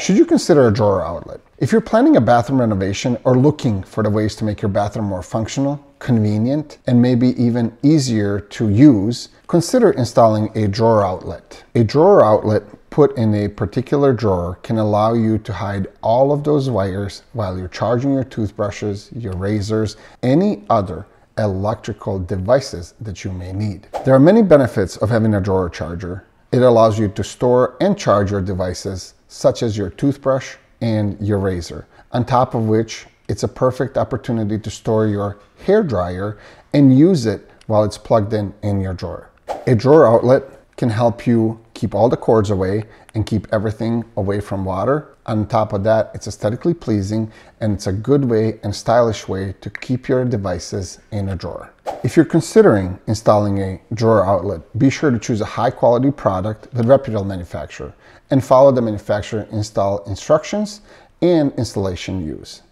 Should you consider a drawer outlet? If you're planning a bathroom renovation or looking for the ways to make your bathroom more functional, convenient, and maybe even easier to use, consider installing a drawer outlet. A drawer outlet put in a particular drawer can allow you to hide all of those wires while you're charging your toothbrushes, your razors, any other electrical devices that you may need. There are many benefits of having a drawer charger. It allows you to store and charge your devices, such as your toothbrush and your razor, on top of which it's a perfect opportunity to store your hair dryer and use it while it's plugged in your drawer. A drawer outlet can help you keep all the cords away and keep everything away from water. On top of that, it's aesthetically pleasing and it's a good way and stylish way to keep your devices in a drawer. If you're considering installing a drawer outlet, be sure to choose a high quality product with a reputable manufacturer and follow the manufacturer install instructions and installation use.